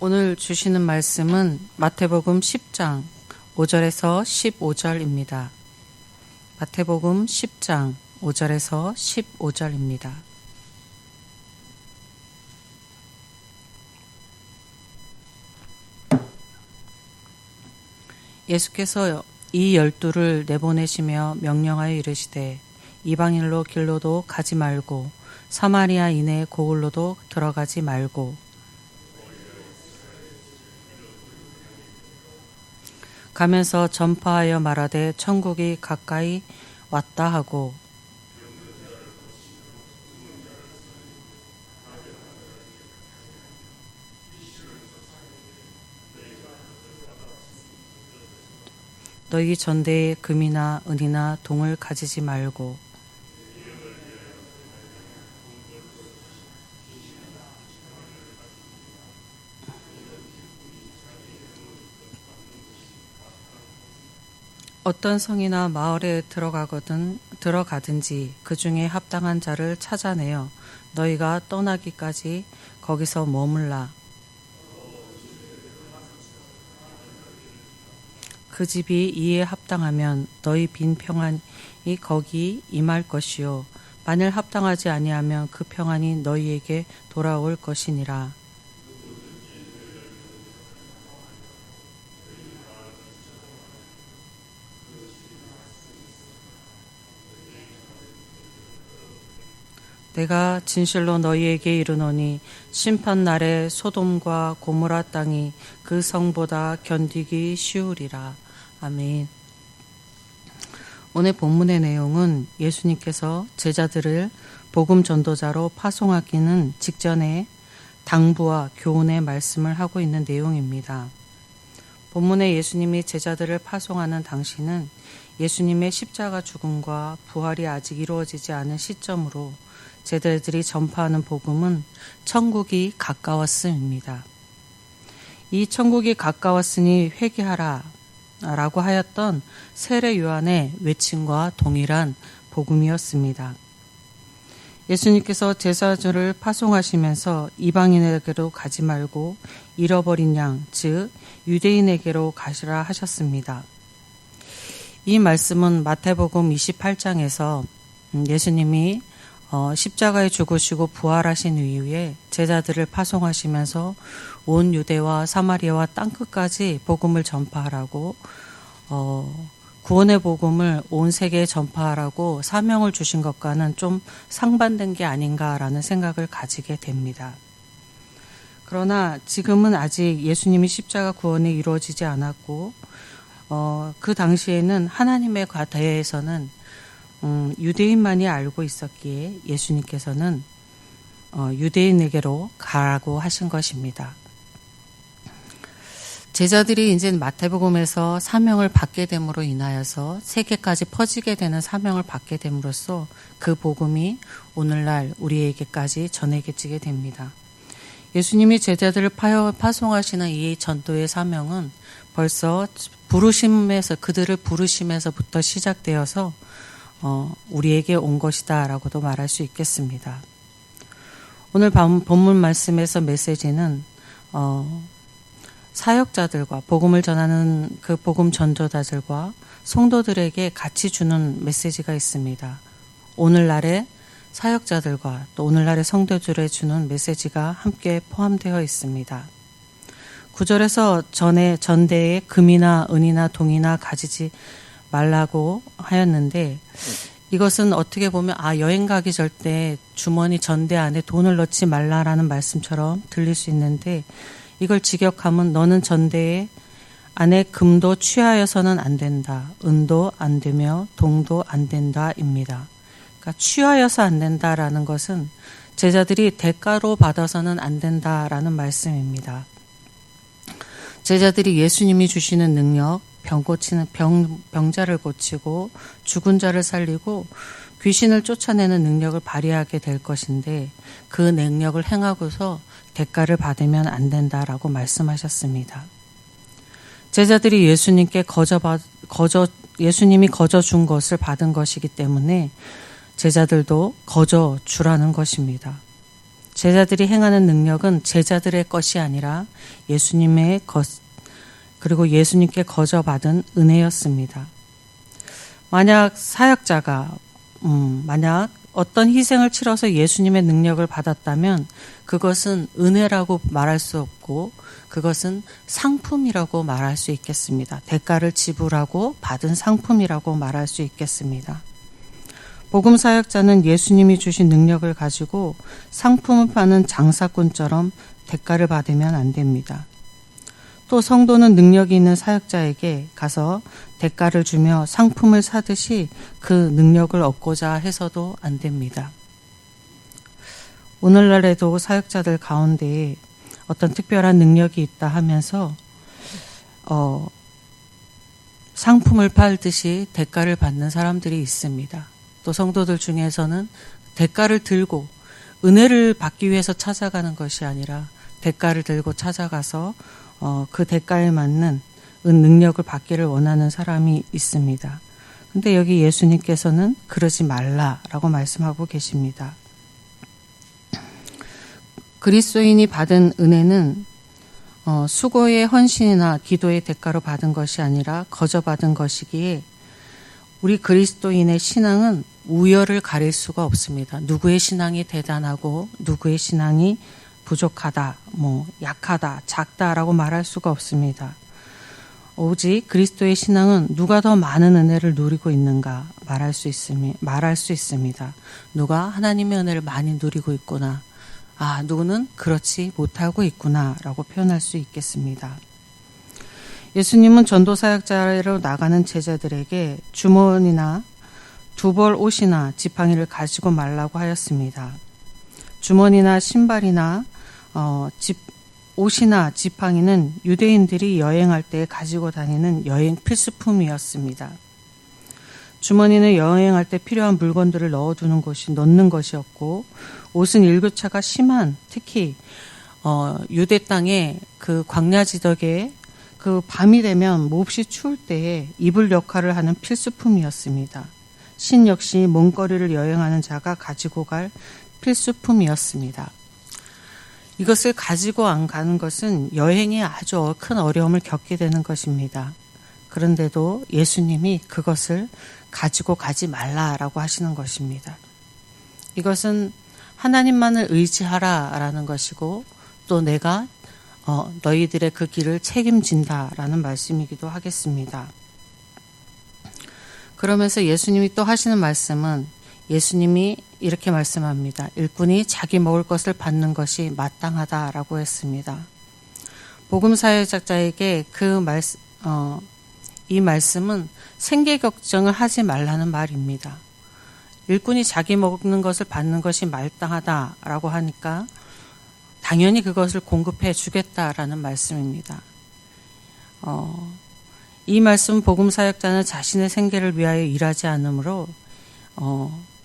오늘 주시는 말씀은 마태복음 10장 5절에서 15절입니다. 마태복음 10장 5절에서 15절입니다. 예수께서 이 12를 내보내시며 명령하여 이르시되 이방인로 길로도 가지 말고 사마리아 이내 고을로도 들어가지 말고 가면서 전파하여 말하되 천국이 가까이 왔다 하고 너희 전대에 금이나 은이나 동을 가지지 말고 어떤 성이나 마을에 들어가든지 그 중에 합당한 자를 찾아내어 너희가 떠나기까지 거기서 머물라. 그 집이 이에 합당하면 너희 빈 평안이 거기 임할 것이요 만일 합당하지 아니하면 그 평안이 너희에게 돌아올 것이니라. 내가 진실로 너희에게 이르노니 심판날에 소돔과 고모라 땅이 그 성보다 견디기 쉬우리라. 아멘. 오늘 본문의 내용은 예수님께서 제자들을 복음 전도자로 파송하기는 직전에 당부와 교훈의 말씀을 하고 있는 내용입니다. 본문에 예수님이 제자들을 파송하는 당시는 예수님의 십자가 죽음과 부활이 아직 이루어지지 않은 시점으로 제자들이 전파하는 복음은 천국이 가까웠음입니다. 이 천국이 가까웠으니 회개하라 라고 하였던 세례 요한의 외침과 동일한 복음이었습니다. 예수님께서 제자들을 파송하시면서 이방인에게로 가지 말고 잃어버린 양, 즉 유대인에게로 가시라 하셨습니다. 이 말씀은 마태복음 28장에서 예수님이 십자가에 죽으시고 부활하신 이후에 제자들을 파송하시면서 온 유대와 사마리아와 땅끝까지 복음을 전파하라고 구원의 복음을 온 세계에 전파하라고 사명을 주신 것과는 좀 상반된 게 아닌가라는 생각을 가지게 됩니다. 그러나 지금은 아직 예수님이 십자가 구원이 이루어지지 않았고 그 당시에는 하나님에 대해서는 유대인만이 알고 있었기에 예수님께서는 유대인에게로 가라고 하신 것입니다. 제자들이 이제 마태복음에서 사명을 받게 됨으로 인하여서 세계까지 퍼지게 되는 사명을 받게 됨으로써 그 복음이 오늘날 우리에게까지 전해지게 됩니다. 예수님이 제자들을 파송하시는 이 전도의 사명은 벌써 그들을 부르심에서부터 시작되어서 우리에게 온 것이다 라고도 말할 수 있겠습니다. 오늘 본문 말씀에서 메시지는 사역자들과 복음을 전하는 그 복음 전도자들과 성도들에게 같이 주는 메시지가 있습니다. 오늘날의 사역자들과 또 오늘날의 성도들에 주는 메시지가 함께 포함되어 있습니다. 9절에서 전대에 금이나 은이나 동이나 가지지 말라고 하였는데 이것은 어떻게 보면 여행 가기 절대 주머니 전대 안에 돈을 넣지 말라라는 말씀처럼 들릴 수 있는데 이걸 직역하면 너는 전대 안에 금도 취하여서는 안 된다. 은도 안 되며 동도 안 된다입니다. 그러니까 취하여서 안 된다라는 것은 제자들이 대가로 받아서는 안 된다라는 말씀입니다. 제자들이 예수님이 주시는 능력, 병자를 고치고 죽은 자를 살리고 귀신을 쫓아내는 능력을 발휘하게 될 것인데 그 능력을 행하고서 대가를 받으면 안 된다라고 말씀하셨습니다. 제자들이 예수님께 예수님이 거저 준 것을 받은 것이기 때문에 제자들도 거저 주라는 것입니다. 제자들이 행하는 능력은 제자들의 것이 아니라 예수님의 것, 그리고 예수님께 거저받은 은혜였습니다. 만약 사역자가 만약 어떤 희생을 치러서 예수님의 능력을 받았다면 그것은 은혜라고 말할 수 없고 그것은 상품이라고 말할 수 있겠습니다. 대가를 지불하고 받은 상품이라고 말할 수 있겠습니다. 복음 사역자는 예수님이 주신 능력을 가지고 상품을 파는 장사꾼처럼 대가를 받으면 안 됩니다. 또 성도는 능력이 있는 사역자에게 가서 대가를 주며 상품을 사듯이 그 능력을 얻고자 해서도 안 됩니다. 오늘날에도 사역자들 가운데 어떤 특별한 능력이 있다 하면서 상품을 팔듯이 대가를 받는 사람들이 있습니다. 또 성도들 중에서는 대가를 들고 은혜를 받기 위해서 찾아가는 것이 아니라 대가를 들고 찾아가서 그 대가에 맞는 능력을 받기를 원하는 사람이 있습니다. 근데 여기 예수님께서는 그러지 말라라고 말씀하고 계십니다. 그리스도인이 받은 은혜는 수고의 헌신이나 기도의 대가로 받은 것이 아니라 거저 받은 것이기에 우리 그리스도인의 신앙은 우열을 가릴 수가 없습니다. 누구의 신앙이 대단하고 누구의 신앙이 부족하다, 약하다, 작다라고 말할 수가 없습니다. 오직 그리스도의 신앙은 누가 더 많은 은혜를 누리고 있는가 말할 수 있습니다. 누가 하나님의 은혜를 많이 누리고 있구나. 누구는 그렇지 못하고 있구나라고 표현할 수 있겠습니다. 예수님은 전도 사역자로 나가는 제자들에게 주머니나 두벌 옷이나 지팡이를 가지고 말라고 하였습니다. 주머니나 신발이나 옷이나 지팡이는 유대인들이 여행할 때 가지고 다니는 여행 필수품이었습니다. 주머니는 여행할 때 필요한 물건들을 넣는 것이었고 옷은 일교차가 심한 특히 유대 땅의 그 광야 지역에 그 밤이 되면 몹시 추울 때에 입을 역할을 하는 필수품이었습니다. 신 역시 먼 거리를 여행하는 자가 가지고 갈 필수품이었습니다. 이것을 가지고 안 가는 것은 여행에 아주 큰 어려움을 겪게 되는 것입니다. 그런데도 예수님이 그것을 가지고 가지 말라라고 하시는 것입니다. 이것은 하나님만을 의지하라라는 것이고 또 내가 너희들의 그 길을 책임진다라는 말씀이기도 하겠습니다. 그러면서 예수님이 또 하시는 말씀은 예수님이 이렇게 말씀합니다. 일꾼이 자기 먹을 것을 받는 것이 마땅하다라고 했습니다. 복음 사역자에게 이 말씀은 생계 걱정을 하지 말라는 말입니다. 일꾼이 자기 먹는 것을 받는 것이 마땅하다라고 하니까 당연히 그것을 공급해 주겠다라는 말씀입니다. 이 말씀 복음 사역자는 자신의 생계를 위하여 일하지 않으므로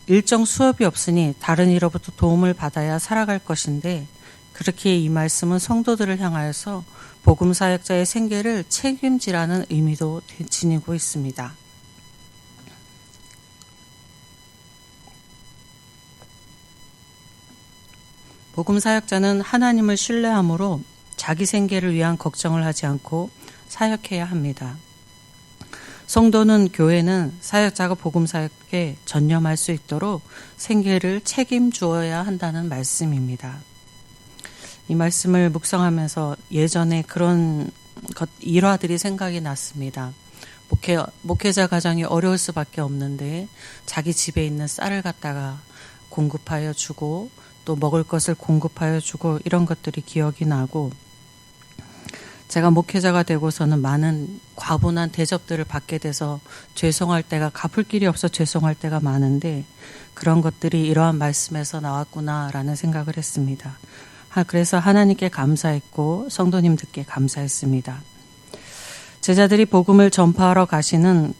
일정 수업이 없으니 다른 이로부터 도움을 받아야 살아갈 것인데 그렇게 이 말씀은 성도들을 향하여서 복음 사역자의 생계를 책임지라는 의미도 지니고 있습니다. 복음 사역자는 하나님을 신뢰함으로 자기 생계를 위한 걱정을 하지 않고 사역해야 합니다. 성도는 교회는 사역자가 복음 사역에 전념할 수 있도록 생계를 책임주어야 한다는 말씀입니다. 이 말씀을 묵상하면서 예전에 그런 일화들이 생각이 났습니다. 목회자 가정이 어려울 수밖에 없는데 자기 집에 있는 쌀을 갖다가 공급하여 주고 또 먹을 것을 공급하여 주고 이런 것들이 기억이 나고 제가 목회자가 되고서는 많은 과분한 대접들을 받게 돼서 죄송할 때가 갚을 길이 없어 죄송할 때가 많은데 그런 것들이 이러한 말씀에서 나왔구나라는 생각을 했습니다. 그래서 하나님께 감사했고 성도님들께 감사했습니다. 제자들이 복음을 전파하러 가서는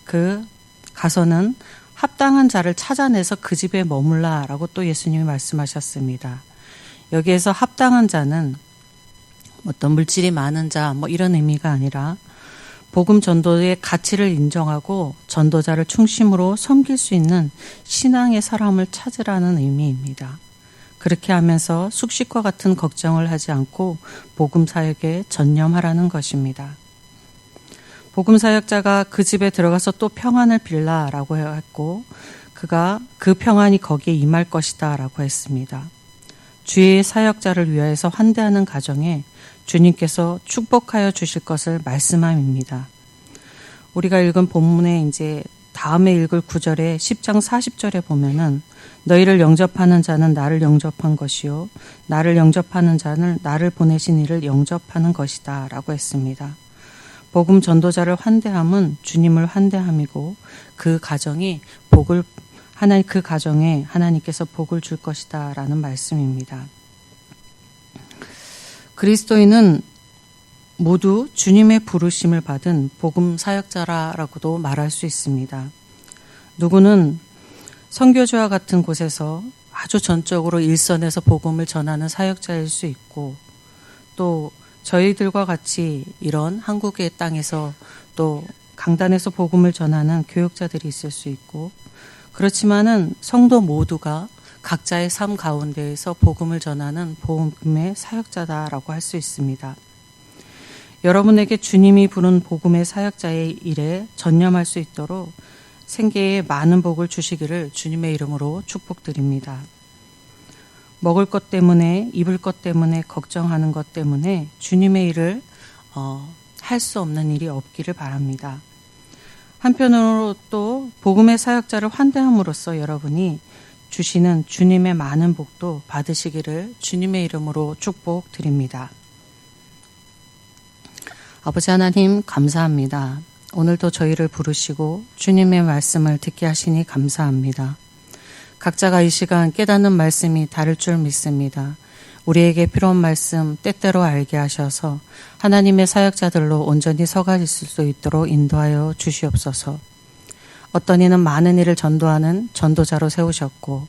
합당한 자를 찾아내서 그 집에 머물라라고 또 예수님이 말씀하셨습니다. 여기에서 합당한 자는 어떤 물질이 많은 자 이런 의미가 아니라 복음 전도의 가치를 인정하고 전도자를 중심으로 섬길 수 있는 신앙의 사람을 찾으라는 의미입니다. 그렇게 하면서 숙식과 같은 걱정을 하지 않고 복음 사역에 전념하라는 것입니다. 복음 사역자가 그 집에 들어가서 또 평안을 빌라라고 했고 그가 그 평안이 거기에 임할 것이다 라고 했습니다. 주의 사역자를 위하여서 환대하는 가정에 주님께서 축복하여 주실 것을 말씀함입니다. 우리가 읽은 본문에 이제 다음에 읽을 9절에 10장 40절에 보면은 너희를 영접하는 자는 나를 영접한 것이요 나를 영접하는 자는 나를 보내신 이를 영접하는 것이다 라고 했습니다. 복음 전도자를 환대함은 주님을 환대함이고 그 가정에 하나님께서 복을 줄 것이다 라는 말씀입니다. 그리스도인은 모두 주님의 부르심을 받은 복음 사역자라고도 말할 수 있습니다. 누구는 선교지와 같은 곳에서 아주 전적으로 일선에서 복음을 전하는 사역자일 수 있고 또 저희들과 같이 이런 한국의 땅에서 또 강단에서 복음을 전하는 교역자들이 있을 수 있고 그렇지만은 성도 모두가 각자의 삶 가운데에서 복음을 전하는 복음의 사역자다라고 할 수 있습니다. 여러분에게 주님이 부른 복음의 사역자의 일에 전념할 수 있도록 생계에 많은 복을 주시기를 주님의 이름으로 축복드립니다. 먹을 것 때문에 입을 것 때문에 걱정하는 것 때문에 주님의 일을 할 수 없는 일이 없기를 바랍니다. 한편으로 또 복음의 사역자를 환대함으로써 여러분이 주시는 주님의 많은 복도 받으시기를 주님의 이름으로 축복드립니다. 아버지 하나님 감사합니다. 오늘도 저희를 부르시고 주님의 말씀을 듣게 하시니 감사합니다. 각자가 이 시간 깨닫는 말씀이 다를 줄 믿습니다. 우리에게 필요한 말씀 때때로 알게 하셔서 하나님의 사역자들로 온전히 서가질 수 있도록 인도하여 주시옵소서. 어떤 이는 많은 일을 전도하는 전도자로 세우셨고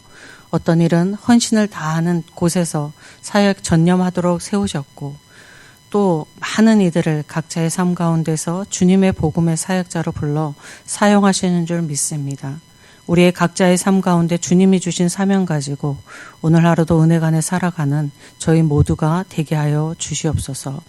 어떤 일은 헌신을 다하는 곳에서 사역 전념하도록 세우셨고 또 많은 이들을 각자의 삶 가운데서 주님의 복음의 사역자로 불러 사용하시는 줄 믿습니다. 우리의 각자의 삶 가운데 주님이 주신 사명 가지고 오늘 하루도 은혜 간에 살아가는 저희 모두가 되게 하여 주시옵소서.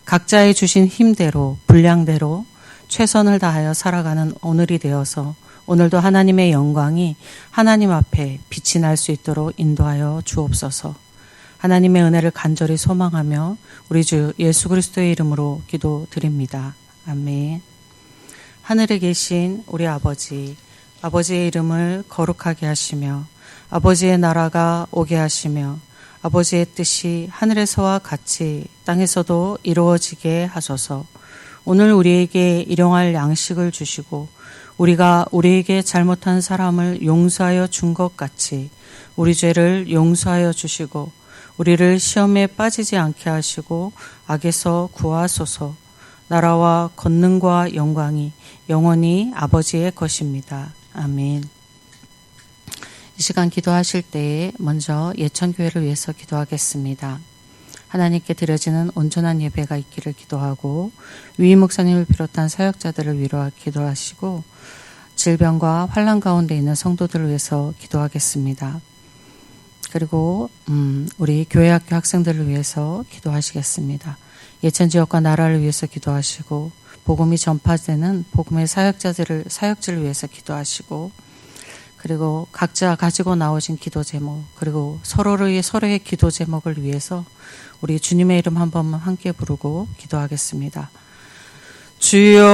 각자의 주신 힘대로 분량대로 최선을 다하여 살아가는 오늘이 되어서 오늘도 하나님의 영광이 하나님 앞에 빛이 날 수 있도록 인도하여 주옵소서. 하나님의 은혜를 간절히 소망하며 우리 주 예수 그리스도의 이름으로 기도드립니다. 아멘. 하늘에 계신 우리 아버지의 이름을 거룩하게 하시며 아버지의 나라가 오게 하시며 아버지의 뜻이 하늘에서와 같이 땅에서도 이루어지게 하소서. 오늘 우리에게 일용할 양식을 주시고 우리가 우리에게 잘못한 사람을 용서하여 준 것 같이 우리 죄를 용서하여 주시고 우리를 시험에 빠지지 않게 하시고 악에서 구하소서. 나라와 권능과 영광이 영원히 아버지의 것입니다. 아멘. 이 시간 기도하실 때에 먼저 예천교회를 위해서 기도하겠습니다. 하나님께 드려지는 온전한 예배가 있기를 기도하고 위임 목사님을 비롯한 사역자들을 위로 기도하시고 질병과 환난 가운데 있는 성도들을 위해서 기도하겠습니다. 그리고 우리 교회학교 학생들을 위해서 기도하시겠습니다. 예천지역과 나라를 위해서 기도하시고 복음이 전파되는 복음의 사역질을 위해서 기도하시고 그리고 각자 가지고 나오신 기도 제목 그리고 서로의 기도 제목을 위해서 우리 주님의 이름 한 번만 함께 부르고 기도하겠습니다. 주여